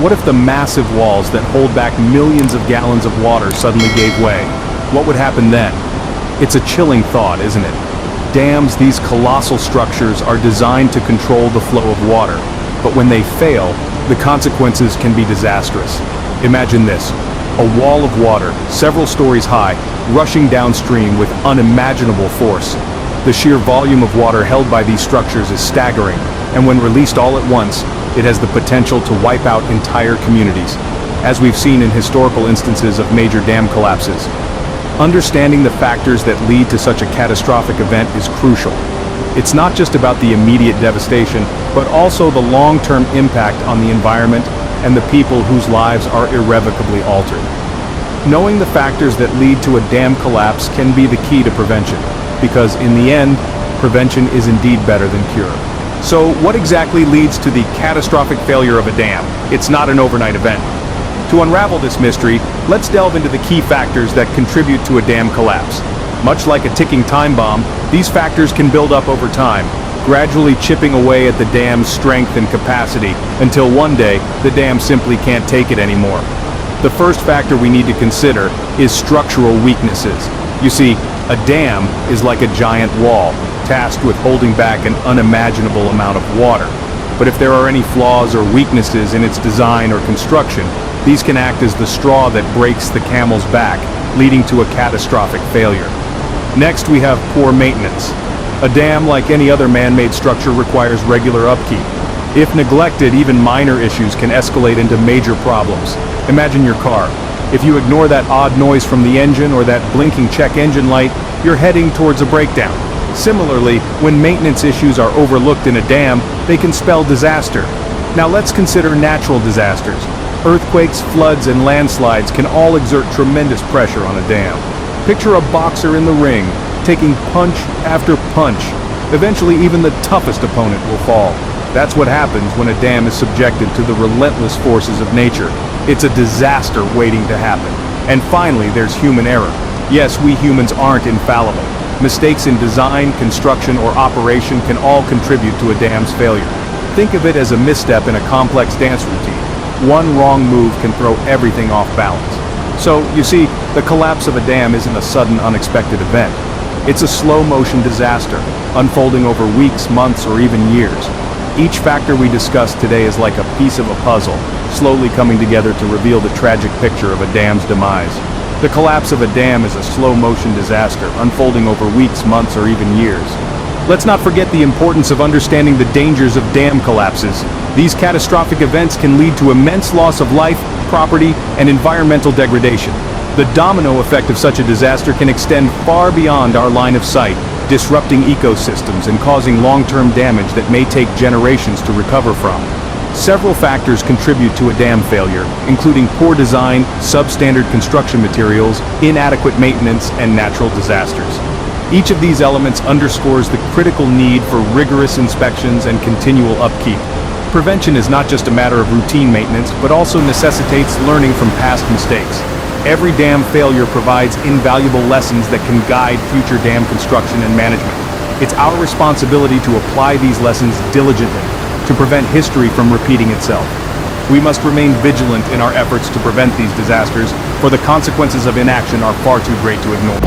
What if the massive walls that hold back millions of gallons of water suddenly gave way? What would happen then? It's a chilling thought, isn't it? Dams, these colossal structures, are designed to control the flow of water, but when they fail, the consequences can be disastrous. Imagine this: a wall of water, several stories high, rushing downstream with unimaginable force. The sheer volume of water held by these structures is staggering, and when released all at once, it has the potential to wipe out entire communities, as we've seen in historical instances of major dam collapses. Understanding the factors that lead to such a catastrophic event is crucial. It's not just about the immediate devastation, but also the long-term impact on the environment and the people whose lives are irrevocably altered. Knowing the factors that lead to a dam collapse can be the key to prevention, because in the end, prevention is indeed better than cure. So what exactly leads to the catastrophic failure of a dam? It's not an overnight event. To unravel this mystery, let's delve into the key factors that contribute to a dam collapse. Much like a ticking time bomb, these factors can build up over time, gradually chipping away at the dam's strength and capacity until one day the dam simply can't take it anymore. The first factor we need to consider is structural weaknesses. You see, a dam is like a giant wall, tasked with holding back an unimaginable amount of water. But if there are any flaws or weaknesses in its design or construction, these can act as the straw that breaks the camel's back, leading to a catastrophic failure. Next, we have poor maintenance. A dam, like any other man-made structure, requires regular upkeep. If neglected, even minor issues can escalate into major problems. Imagine your car. If you ignore that odd noise from the engine or that blinking check engine light, you're heading towards a breakdown. Similarly, when maintenance issues are overlooked in a dam, they can spell disaster. Now let's consider natural disasters. Earthquakes, floods, and landslides can all exert tremendous pressure on a dam. Picture a boxer in the ring, taking punch after punch. Eventually, even the toughest opponent will fall. That's what happens when a dam is subjected to the relentless forces of nature. It's a disaster waiting to happen. And finally, there's human error. Yes, we humans aren't infallible. Mistakes in design, construction, or operation can all contribute to a dam's failure. Think of it as a misstep in a complex dance routine. One wrong move can throw everything off balance. So, you see, the collapse of a dam isn't a sudden, unexpected event. It's a slow-motion disaster, unfolding over weeks, months, or even years. Each factor we discussed today is like a piece of a puzzle, slowly coming together to reveal the tragic picture of a dam's demise. The collapse of a dam is a slow-motion disaster, unfolding over weeks, months, or even years. Let's not forget the importance of understanding the dangers of dam collapses. These catastrophic events can lead to immense loss of life, property, and environmental degradation. The domino effect of such a disaster can extend far beyond our line of sight, disrupting ecosystems and causing long-term damage that may take generations to recover from. Several factors contribute to a dam failure, including poor design, substandard construction materials, inadequate maintenance, and natural disasters. Each of these elements underscores the critical need for rigorous inspections and continual upkeep. Prevention is not just a matter of routine maintenance, but also necessitates learning from past mistakes. Every dam failure provides invaluable lessons that can guide future dam construction and management. It's our responsibility to apply these lessons diligently to prevent history from repeating itself. We must remain vigilant in our efforts to prevent these disasters, for the consequences of inaction are far too great to ignore.